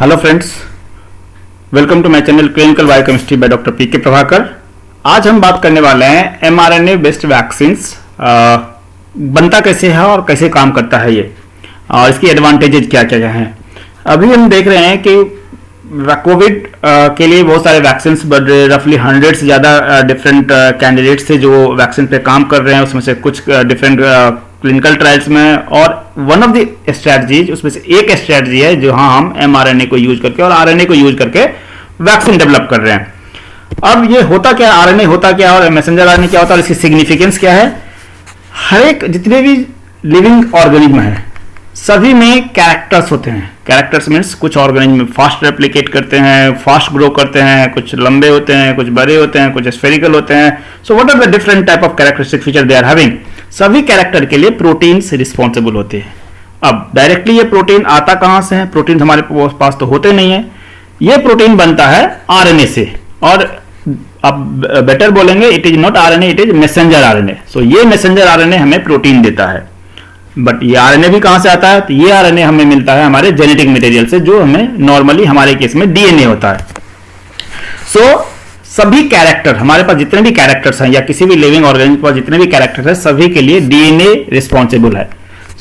Hello friends, welcome to my channel clinical biochemistry by doctor P K Prabhakar. आज हम बात करने वाले हैं एमआरएनए बेस्ड वैक्सीन्स बनता कैसे है और कैसे काम करता है ये, और इसकी एडवांटेजेस क्या क्या हैं। अभी हम देख रहे हैं कि कोविड के लिए बहुत सारे वैक्सीन्स बढ़ रहे, रफली 100 से ज़्यादा डिफरेंट कैंडिडेट्स से जो वैक्सीन पे काम कर रहे हैं, उसमें से कुछ डिफरेंट क्लिनिकल ट्रायल्स में, और वन ऑफ द स्ट्रैटेजीज उसमें से एक स्ट्रैटेजी है जो हम एमआरएनए को यूज करके और आरएनए को यूज करके वैक्सीन डेवलप कर रहे हैं। अब ये होता क्या, आरएनए होता क्या और मैसेंजर आरएनए क्या होता है और इसकी सिग्निफिकेंस क्या है। हर एक जितने भी लिविंग ऑर्गेनिज्म है सभी में कैरेक्टर्स होते हैं। कैरेक्टर्स मीन्स कुछ ऑर्गेनिज्म फास्ट रेप्लिकेट करते हैं, फास्ट ग्रो करते हैं, कुछ लंबे होते हैं, कुछ बड़े होते हैं, कुछ स्फेरिकल होते हैं। So what are the different type of characteristic feature they are having. सभी कैरेक्टर के लिए प्रोटीन्स रिस्पॉन्सिबल होते हैं। अब डायरेक्टली ये प्रोटीन आता कहां से है? प्रोटीन हमारे पास तो होते नहीं है। ये प्रोटीन बनता है आरएनए से, और अब बेटर बोलेंगे it is not RNA, it is messenger RNA. So ये मैसेंजर आरएनए हमें प्रोटीन देता है। बट ये आरएनए भी कहां से आता है? तो ये आरएनए हमें मिलता है हमारे जेनेटिक मटेरियल से, जो हमें नॉर्मली हमारे केस में डीएनए होता है। सो सभी कैरेक्टर, हमारे पास जितने भी कैरेक्टर्स हैं या किसी भी लिविंग ऑर्गेनिज्म के पास जितने भी कैरेक्टर्स हैं, सभी के लिए डीएनए रिस्पॉन्सिबल है।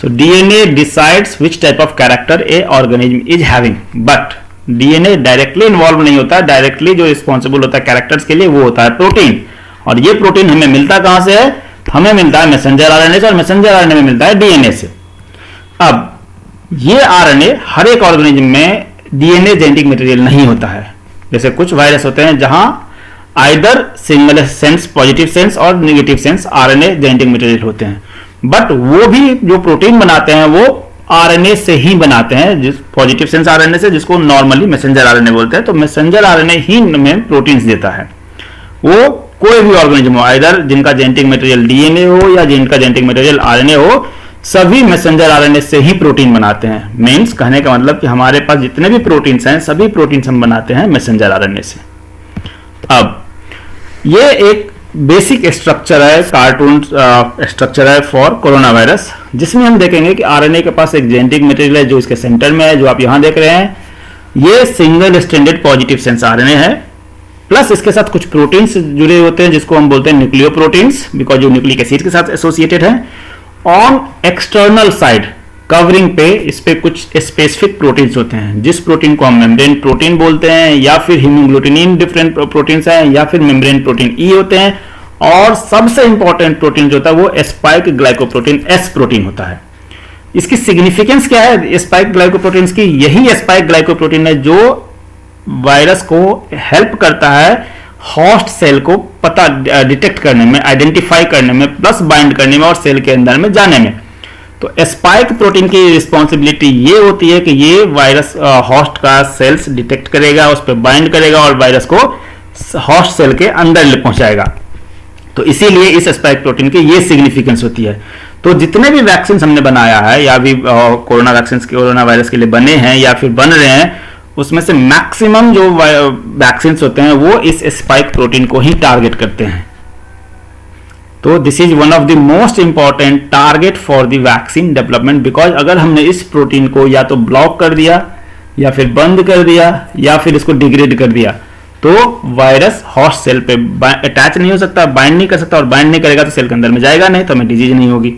So DNA decides which type of character A organism is having, but DNA directly involve नहीं होता। डायरेक्टली जो रिस्पॉन्सिबल होता है कैरेक्टर्स के लिए वो होता है प्रोटीन। और ये प्रोटीन हमें मिलता कहां से है? हमें मिलता है मैसेंजर आरएनए से, और मैसेंजर आरएनए में मिलता है डीएनए से। अब ये आरएनए हर एक ऑर्गेनिज्म में डीएनए जेनेटिक मटेरियल नहीं होता है। जैसे कुछ वायरस होते हैं जहां either single sense positive sense और negative sense RNA genetic material होते हैं, बट वो भी जो प्रोटीन बनाते हैं वो आरएनए से ही बनाते हैं, जिस पॉजिटिव सेंस आरएनए से, जिसको नॉर्मली मैसेंजर आरएनए बोलते हैं। तो मैसेंजर आरएनए ही हमें प्रोटीन्स देता है। वो कोई भी ऑर्गेनिज्म हो, आइदर जिनका जेनेटिक मटेरियल डीएनए हो या जिनका जेनेटिक मटेरियल आरएनए हो, सभी मैसेंजर आरएनए से ही प्रोटीन बनाते हैं। मीन्स कहने का मतलब कि हमारे पास जितने भी प्रोटीन्स हैं सभी प्रोटीन्स हम बनाते हैं मैसेंजर आरएनए से। अब ये एक बेसिक स्ट्रक्चर है, कार्टून स्ट्रक्चर है फॉर कोरोना वायरस, जिसमें हम देखेंगे कि आरएनए के पास एक जेनेटिक मटेरियल है जो इसके सेंटर में है, जो आप यहां देख रहे हैं। ये single stranded positive sense RNA है, प्लस इसके साथ कुछ प्रोटीन्स जुड़े होते हैं जिसको हम बोलते हैं न्यूक्लियो प्रोटीन्स, बिकॉज जो न्यूक्लिक एसिड के साथ एसोसिएटेड है। ऑन एक्सटर्नल साइड कवरिंग पे इस पे कुछ स्पेसिफिक प्रोटीन्स होते हैं, जिस प्रोटीन को हम मेम्ब्रेन प्रोटीन बोलते हैं, या फिर हीमोग्लोटिनिन डिफरेंट प्रोटीन्स हैं, या फिर मेम्ब्रेन प्रोटीन ई होते हैं। और सबसे इंपॉर्टेंट प्रोटीन जो होता है वो स्पाइक ग्लाइकोप्रोटीन एस प्रोटीन होता है। इसकी सिग्निफिकेंस क्या है स्पाइक ग्लाइकोप्रोटीन की? यही स्पाइक ग्लाइकोप्रोटीन है जो वायरस को हेल्प करता है होस्ट सेल को पता डिटेक्ट करने में, आइडेंटिफाई करने में, प्लस बाइंड करने में और सेल के अंदर में जाने में। तो स्पाइक प्रोटीन की रिस्पॉन्सिबिलिटी ये होती है कि ये वायरस होस्ट का सेल्स डिटेक्ट करेगा, उस पर बाइंड करेगा और वायरस को होस्ट सेल के अंदर ले पहुंचाएगा। तो इसीलिए इस स्पाइक प्रोटीन की ये सिग्निफिकेंस होती है। तो जितने भी वैक्सीन हमने बनाया है या भी कोरोना वैक्सीन कोरोना वायरस के लिए बने हैं या फिर बन रहे हैं, उसमें से मैक्सिमम जो वैक्सीन होते हैं वो इस स्पाइक प्रोटीन को ही टारगेट करते हैं। तो this is one of the most important target for the vaccine development, because अगर हमने इस प्रोटीन को या तो ब्लॉक कर दिया या फिर बंद कर दिया या फिर इसको डिग्रेड कर दिया, तो वायरस होस्ट सेल पे अटैच नहीं हो सकता, बाइंड नहीं कर सकता, और बाइंड नहीं करेगा तो सेल के अंदर में जाएगा नहीं, तो हमें डिजीज नहीं होगी।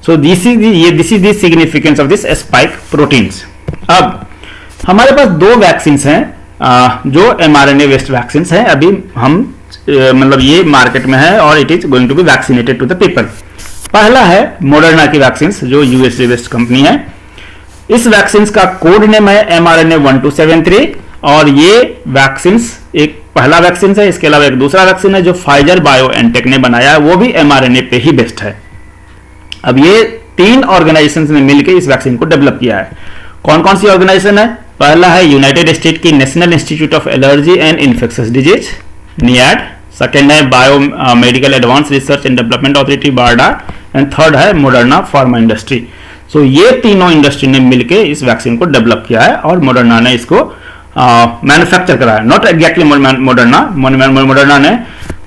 सो this is the significance of this spike proteins. अब हमारे पास दो वैक्सीन हैं जो एमआरएनए बेस्ड वैक्सीन हैं। अभी हम मतलब ये मार्केट में है और it is going to be vaccinated to the people. पहला है मॉडर्ना की वैक्सीन जो यूएसए बेस्ड कंपनी है। इस वैक्सीन का कोड नेम है mRNA-1273, और ये वैक्सीन एक पहला वैक्सीन है। इसके अलावा एक दूसरा वैक्सीन है जो फाइजर बायोएनटेक ने बनाया है, वो भी एमआरएनए पे ही बेस्ड है। अब ये 3 ऑर्गेनाइजेशन ने मिलकर इस वैक्सीन को डेवलप किया है। कौन कौन सी ऑर्गेनाइजेशन है? पहला है यूनाइटेड स्टेट की National Institute of Allergy and Infectious Disease NIAID, second है bio medical advance research and development authority BARDA, and third है मॉडर्ना फार्मा इंडस्ट्री। सो ये तीनों इंडस्ट्री ने मिलकर इस वैक्सीन को डेवलप किया है और मॉडर्ना ने इसको मैन्युफैक्चर करा है। नॉट एग्जैक्टली मॉडर्ना ने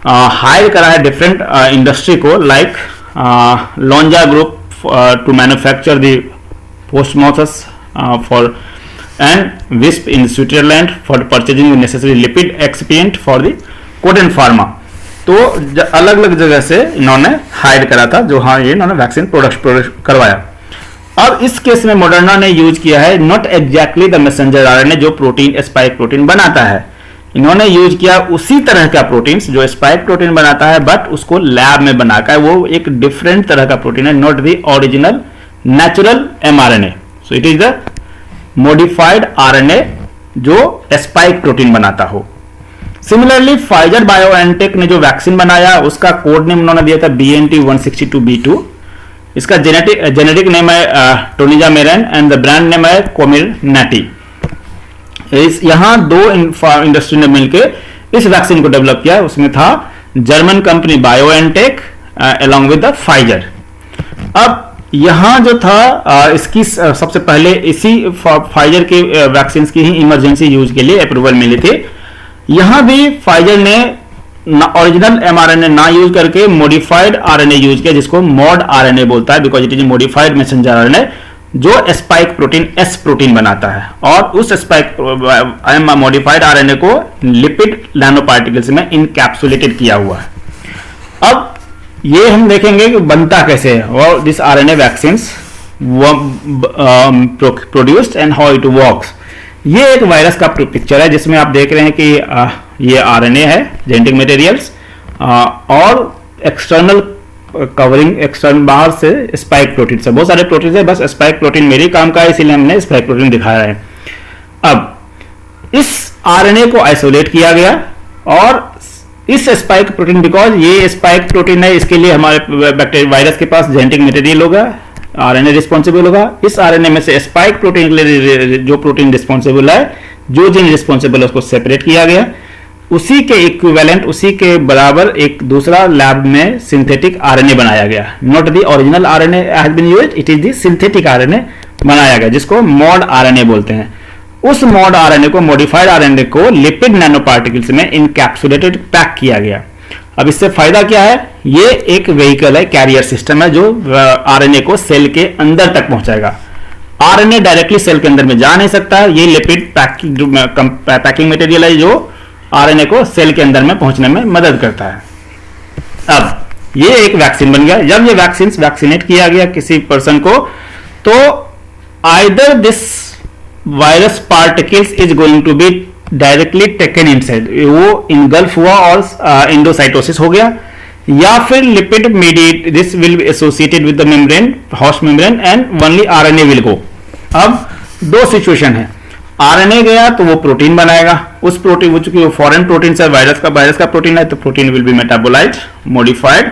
हायर करा है डिफरेंट इंडस्ट्री को, like Lonza group to manufacture the postmortems for and Wisp in Switzerland for purchasing the necessary lipid excipient for the Codan Pharma। तो अलग अलग जगह से इन्होंने हायर करा था, जो हाँ ये इन्होंने वैक्सीन प्रोडक्ट करवाया। अब इस केस में मॉडर्ना ने यूज किया है not exactly the messenger RNA जो प्रोटीन स्पाइक प्रोटीन बनाता है, इन्होंने यूज किया उसी तरह का प्रोटीन जो स्पाइक प्रोटीन बनाता है, बट उसको लैब में बनाकर, वो एक डिफरेंट तरह का प्रोटीन है, not the original natural mRNA। So it is the modified RNA जो स्पाइक प्रोटीन बनाता हो। सिमिलरली फाइजर बायोएनटेक ने जो वैक्सीन बनाया उसका कोड नेम उन्होंने दिया था BNT162b2। इसका जेनेटिक नेम है टोनिजामेरन एंड द ब्रांड नेम है कोमिरनेटी। यहां दो इंडस्ट्री ने मिलकर इस वैक्सीन को डेवलप किया, उसमें था German company BioNTech along with the Pfizer. अब यहां जो था इसकी सबसे पहले इसी फाइजर के वैक्सीन की ही इमरजेंसी यूज के लिए अप्रूवल मिली थी। यहां भी फाइजर ने ओरिजिनल mRNA ना यूज करके मॉडिफाइड आरएनए यूज किया, जिसको मॉड आरएनए बोलता है, because it is modified messenger RNA जो स्पाइक प्रोटीन एस प्रोटीन बनाता है, और उस स्पाइक मॉडिफाइड आरएनए को लिपिड नैनो पार्टिकल्स में इनकैप्सुलेटेड किया हुआ है। अब ये हम देखेंगे कि बनता कैसे है, और this RNA vaccines produced and how it works. ये एक वायरस का पिक्चर है जिसमें आप देख रहे हैं कि ये आरएनए है, जेनेटिक मटेरियल्स, और एक्सटर्नल कवरिंग एक्सटर्नल बाहर से स्पाइक प्रोटीन से, बहुत सारे प्रोटीन है, बस स्पाइक प्रोटीन मेरे काम का है इसीलिए हमने स्पाइक प्रोटीन दिखाया है। अब इस आरएनए को आइसोलेट किया गया, और इस स्पाइक प्रोटीन, बिकॉज ये स्पाइक प्रोटीन है, इसके लिए हमारे बैक्टीरिया वायरस के पास जेनेटिक मटेरियल होगा, आरएनए रिस्पॉन्सिबल होगा। इस आरएनए में से स्पाइक प्रोटीन के लिए जो प्रोटीन रिस्पॉन्सिबल है, जो जीन रिस्पॉन्सिबल है, उसको सेपरेट किया गया। उसी के इक्विवेलेंट, उसी के बराबर एक दूसरा लैब में सिंथेटिक आरएनए बनाया गया, not the original RNA has been used, it is the synthetic RNA बनाया गया, जिसको मॉड आरएनए बोलते हैं। उस मॉड आरएनए को, मॉडिफाइड आरएनए को लिपिड नैनो पार्टिकल्स में इनकैप्सुलेटेड पैक किया गया। अब इससे फायदा क्या है, ये एक व्हीकल है, कैरियर सिस्टम है, जो आरएनए को सेल के अंदर तक पहुंचाएगा। आरएनए डायरेक्टली सेल के अंदर में जा नहीं सकता, ये लिपिड पैकिंग मटेरियल है जो आरएनए को सेल के अंदर में पहुंचने में मदद करता है। अब ये एक वैक्सीन बन गया। जब ये वैक्सीनेट किया गया किसी पर्सन को, तो either this virus particles is going to be directly taken inside, वो इनगल्फ हुआ और एंडोसाइटोसिस हो गया, या फिर lipid mediate this will be associated with the membrane, host membrane, and only RNA will go. अब दो सिचुएशन है, आरएनए गया तो वो प्रोटीन बनाएगा, उस प्रोटीन, चूंकि वो फॉरेन प्रोटीन से वायरस का प्रोटीन है, तो protein will be metabolised, modified,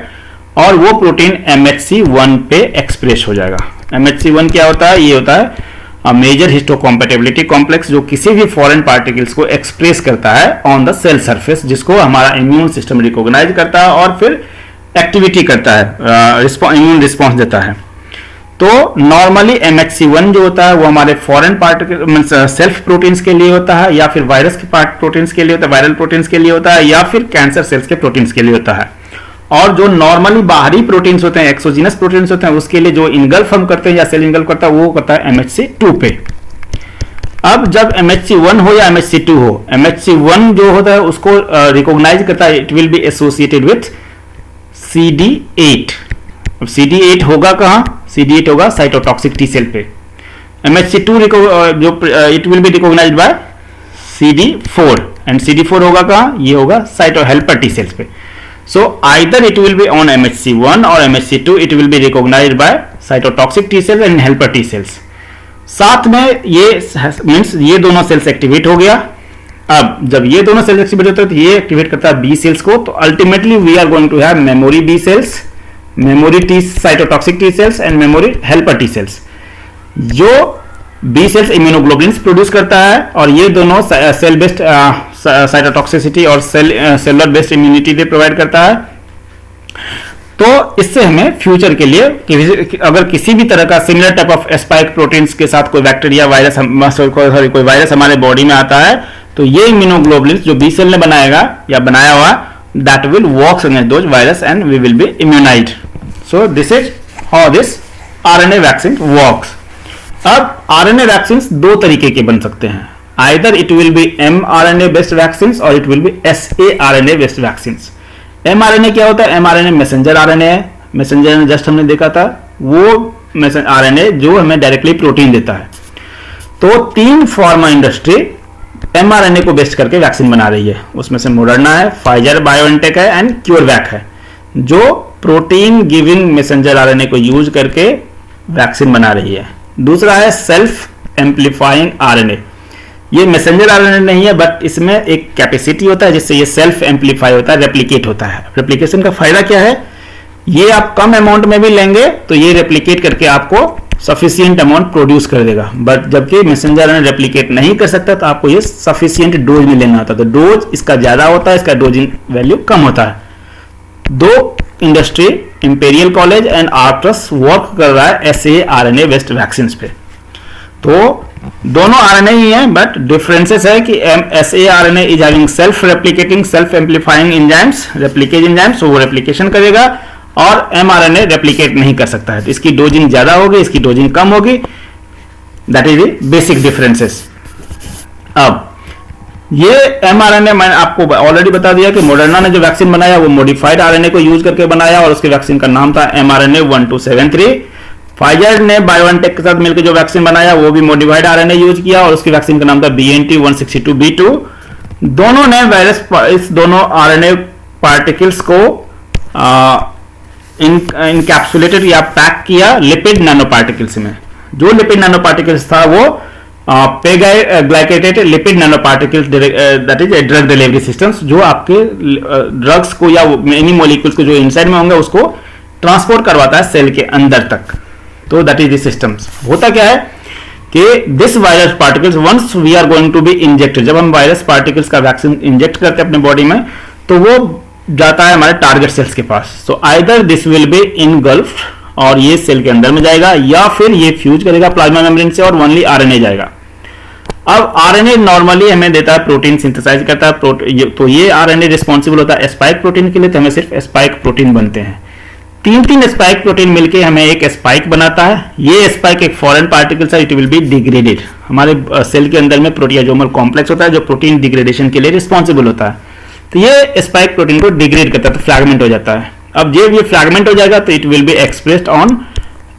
और वो प्रोटीन MHC1 पे एक्सप्रेस हो जाएगा। MHC1 क्या होता है, ये होता है मेजर हिस्टोकॉम्पेटिबिलिटी कॉम्प्लेक्स, जो किसी भी फॉरेन पार्टिकल्स को एक्सप्रेस करता है ऑन द सेल सरफेस, जिसको हमारा इम्यून सिस्टम रिकॉग्नाइज करता है और फिर एक्टिविटी करता है, इम्यून रिस्पॉन्स देता है। तो नॉर्मली MHC1 जो होता है वो हमारे फॉरेन पार्टिकल सेल्फ प्रोटीन्स के लिए होता है, या फिर वायरस के प्रोटीन्स के लिए होता है, वायरल प्रोटीन्स के लिए होता है, या फिर कैंसर सेल्स के प्रोटीन्स के लिए होता है। और जो नॉर्मली बाहरी प्रोटीन्स होते हैं, एक्सोजिनस प्रोटीन्स होते हैं, उसके लिए जो इनगल्फ हम करते हैं या सेल इनगल्फ करता है, वो होता है MHC2 पे। अब जब MHC1 हो या MHC2 हो, MHC1 जो होता है उसको रिकॉग्नाइज करता है, it will be associated with CD8। अब CD8 होगा कहां, CD8 होगा साइटोटॉक्सिक टी सेल पे। MHC2 जो it will be recognised by CD4, and CD4 होगा कहां, ये होगा साइटो हेल्पर टी सेल्स पे। So either it will be on MHC1 or MHC2, it will be recognized by cytotoxic T cells and helper T cells। साथ में ये means ये दोनों सेल्स एक्टिवेट हो गया। अब जब ये दोनों सेल्स एक्टिवेट होते हैं तो ये एक्टिवेट करता है बी सेल्स को, तो ultimately we are going to have memory B cells, memory T cytotoxic T cells and memory helper T cells. जो बी सेल्स इम्यूनोग्लोबुलिन्स प्रोड्यूस करता है, और ये दोनों सेल बेस्ड साइटोटॉक्सिसिटी और सेलुलर बेस्ड इम्यूनिटी भी प्रोवाइड करता है। तो इससे हमें फ्यूचर के लिए अगर किसी भी तरह का similar type of spike proteins के साथ कोई बैक्टीरिया वायरस कोई वायरस हमारे बॉडी में आता है, तो ये इम्यूनोग्लोबुलिन्स जो बी सेल ने बनाएगा या बनाया हुआ, that will work against those virus and we will be immunized. So this is how this RNA vaccine works. अब आरएनए वैक्सीन दो तरीके के बन सकते हैं, either it will be mRNA based vaccine और it will be saRNA based vaccine. mRNA क्या होता है? mRNA मैसेंजर आरएनए है, मैसेंजर जस्ट हमने देखा था, वो आरएनए जो हमें डायरेक्टली प्रोटीन देता है। तो 3 फार्मा इंडस्ट्री mRNA को बेस्ड करके वैक्सीन बना रही है, उसमें से मोडर्ना है, फाइजर बायोएनटेक है एंड क्यूरवैक है, जो प्रोटीन गिविंग मैसेंजर आरएनए को यूज करके वैक्सीन बना रही है। दूसरा है सेल्फ एम्पलीफाइंग आरएनए, ये मैसेंजर आरएनए नहीं है, बट इसमें एक कैपेसिटी होता है जिससे ये सेल्फ एम्पलीफाई होता है, रेप्लिकेट होता है। रेप्लिकेशन का फायदा क्या है? ये आप कम अमाउंट में भी लेंगे तो ये रेप्लिकेट करके आपको सफिशियंट अमाउंट प्रोड्यूस कर देगा, बट जबकि मैसेंजर आरएनए रेप्लिकेट नहीं कर सकता तो आपको ये सफिशियंट डोज में लेना होता है, तो डोज इसका ज्यादा होता है, इसका डोजिंग वैल्यू कम होता है। दो industry Imperial College and Arcturus work कर रहा है saRNA बेस्ड वैक्सीन पे। तो दोनों आरएनए ही हैं, बट डिफरेंसेस है कि saRNA is having self replicating self amplifying enzymes, replicase enzymes, वो रेप्लिकेशन करेगा, और mRNA रेप्लिकेट नहीं कर सकता है, तो इसकी डोजिंग ज्यादा होगी, इसकी डोजिंग कम होगी। That is the basic differences. अब ये mRNA मैंने आपको ऑलरेडी बता दिया कि मोडर्ना ने जो वैक्सीन बनाया वो मॉडिफाइड आरएनए को यूज करके बनाया और उसके वैक्सीन का नाम था mRNA 1273। फाइजर ने बायोएनटेक के साथ मिलकर जो वैक्सीन बनाया वो भी मॉडिफाइड आरएनए यूज किया और उसके वैक्सीन का नाम था BNT162b2। दोनों ने वायरस, इस दोनों आरएनए पार्टिकल्स को इनकैप्सुलेटेड या पैक किया लिपिड नैनो पार्टिकल्स में। जो लिपिड नैनो पार्टिकल्स था वो glycated lipid nano particles, that is drug delivery systems, जो आपके ड्रग्स को या एनी मॉलिक्यूल्स को जो इनसाइड में होंगे उसको ट्रांसपोर्ट करवाता है सेल के अंदर तक। तो दैट इज द सिस्टम्स। होता क्या है कि this virus particles once we are going to be injected, जब हम वायरस पार्टिकल्स का वैक्सीन इंजेक्ट करते हैं अपने बॉडी में तो वो जाता है हमारे टारगेट सेल्स के पास। So either this will be engulfed और ये सेल के अंदर में जाएगा, या फिर ये फ्यूज करेगा प्लाज्मा मेम्ब्रेन से और ओनली आरएनए जाएगा। अब आरएनए नॉर्मली हमें देता है प्रोटीन सिंथेसाइज करता है, तो ये आरएनए रिस्पॉन्सिबल होता है स्पाइक प्रोटीन के लिए, तो हमें सिर्फ स्पाइक प्रोटीन बनते हैं। 3 स्पाइक प्रोटीन मिलके हमें एक स्पाइक बनाता है। ये स्पाइक एक फॉरेन पार्टिकल्स है, इट विल बी डिग्रेडेड। हमारे सेल के अंदर में प्रोटियाजोमल कॉम्प्लेक्स होता है जो प्रोटीन डिग्रेडेशन के लिए रिस्पॉन्सिबल होता है, तो ये स्पाइक प्रोटीन को डिग्रेड करता है, तो फ्रैगमेंट हो जाता है। अब जब ये फ्रैगमेंट हो जाएगा तो it will be expressed on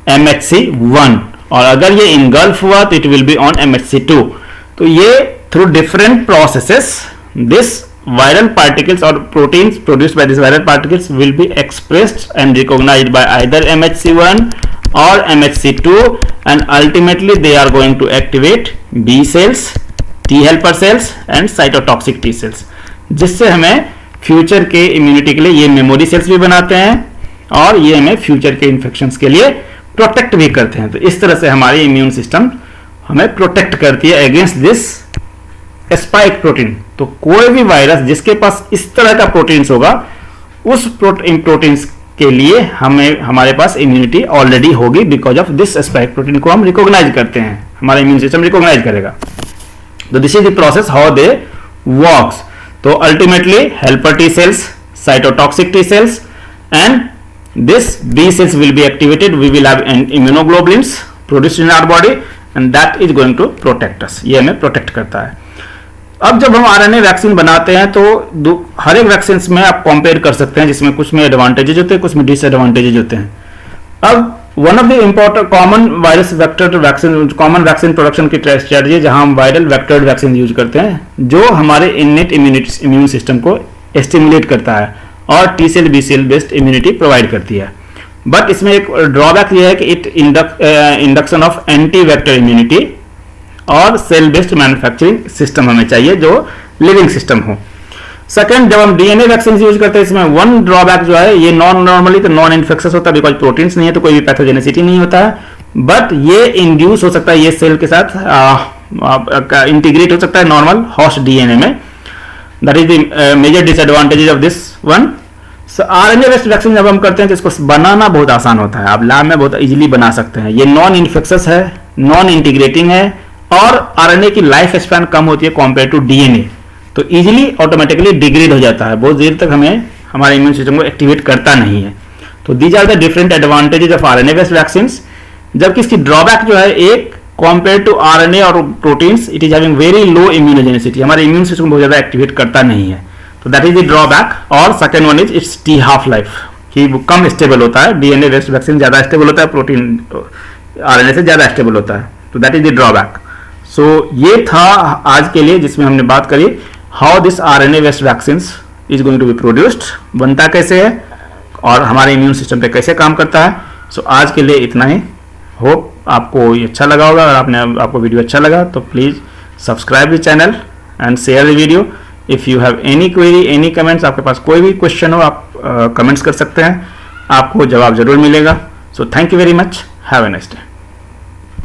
MHC1, और अगर ये इनगल्फ हुआ तो it will be on MHC2। तो ये through different processes this viral particles or proteins produced by these viral particles will be expressed and recognized by either MHC1 or MHC2, and ultimately they are going to activate B cells, T helper cells and cytotoxic T cells, जिससे हमें future के immunity के लिए ये memory cells भी बनाते हैं और ये हमें फ्यूचर के इन्फेक्शंस के लिए प्रोटेक्ट भी करते हैं। तो इस तरह से हमारी इम्यून सिस्टम हमें प्रोटेक्ट करती है अगेंस्ट दिस स्पाइक प्रोटीन। तो कोई भी वायरस जिसके पास इस तरह का प्रोटीन्स होगा उस प्रोटीन्स के लिए हमें हमारे पास इम्यूनिटी ऑलरेडी होगी, because of this spike protein को हम रिकॉग्नाइज करते हैं, हमारा इम्यून सिस्टम रिकॉग्नाइज करेगा। तो this is the process how they works. तो ultimately helper T cells, cytotoxic T cells and this B cells will be activated, we will have immunoglobulins produced in our body and that is going to protect us. ये हमें protect करता है। अब जब हम RNA vaccine बनाते हैं तो हर एक वैक्सीन में आप कंपेयर कर सकते हैं, जिसमें कुछ में एडवांटेजेस होते हैं, कुछ में डिसएडवांटेजेस होते हैं। अब one of the important common virus vector vaccine, common vaccine production की स्ट्रेटजी जहां हम वायरल वेक्टर्ड वैक्सीन यूज करते हैं, जो हमारे इननेट इम्यून सिस्टम को स्टिमुलेट करता है और T cell B cell based immunity provide करती है। बट इसमें एक ड्रॉबैक यह है कि it induction of anti vector immunity और सेल बेस्ड मैन्युफैक्चरिंग सिस्टम हमें चाहिए जो लिविंग सिस्टम हो। सेकंड, जब हम डीएनए वैक्सीन यूज करते हैं इसमें वन ड्रॉबैक जो है, ये नॉर्मली तो नॉन इन्फेक्शस होता है, बिकॉज प्रोटीन्स नहीं है तो कोई भी पैथोजेनिसिटी नहीं होता है, बट ये इंड्यूस हो सकता है, ये सेल के साथ इंटीग्रेट हो सकता है नॉर्मल होस्ट डीएनए में। That is the major disadvantages of this one. RNA based vaccine जब हम करते हैं तो इसको बनाना बहुत आसान होता है, आप लैब में बहुत इजीली बना सकते हैं। ये नॉन इन्फेक्शस है, नॉन इंटीग्रेटिंग है और आरएनए की लाइफ स्पैन कम होती है कंपेयर टू डीएनए, तो इजीली ऑटोमेटिकली डिग्रेड हो जाता है, बहुत देर तक हमें हमारे इम्यून सिस्टम को एक्टिवेट करता नहीं है। तो these are the different advantages of RNA based vaccine. जबकि इसकी ड्रॉबैक जो है, एक कंपेयर टू आरएनए और proteins it is having very low immunogenicity, हमारे इम्यून सिस्टम को बहुत ज्यादा एक्टिवेट करता नहीं है, तो दैट इज द ड्रॉबैक। और second one is it's T half life, कि वो कम स्टेबल होता है, डीएनए बेस्ड वैक्सीन ज्यादा स्टेबल होता है, प्रोटीन आरएनए से ज्यादा स्टेबल होता है, तो that is the drawback. So ये था आज के लिए जिसमें हमने बात करी how this RNA based vaccine is going to be produced, बनता कैसे है और हमारे इम्यून सिस्टम पे कैसे काम करता है। सो आज के लिए इतना ही। होप आपको ये अच्छा लगा होगा, अगर आपको वीडियो अच्छा लगा तो please subscribe the channel and share the video. If you have any query, any comments, आपके पास कोई भी क्वेश्चन हो आप कमेंट्स कर सकते हैं, आपको जवाब जरूर मिलेगा। So thank you very much, have a nice day.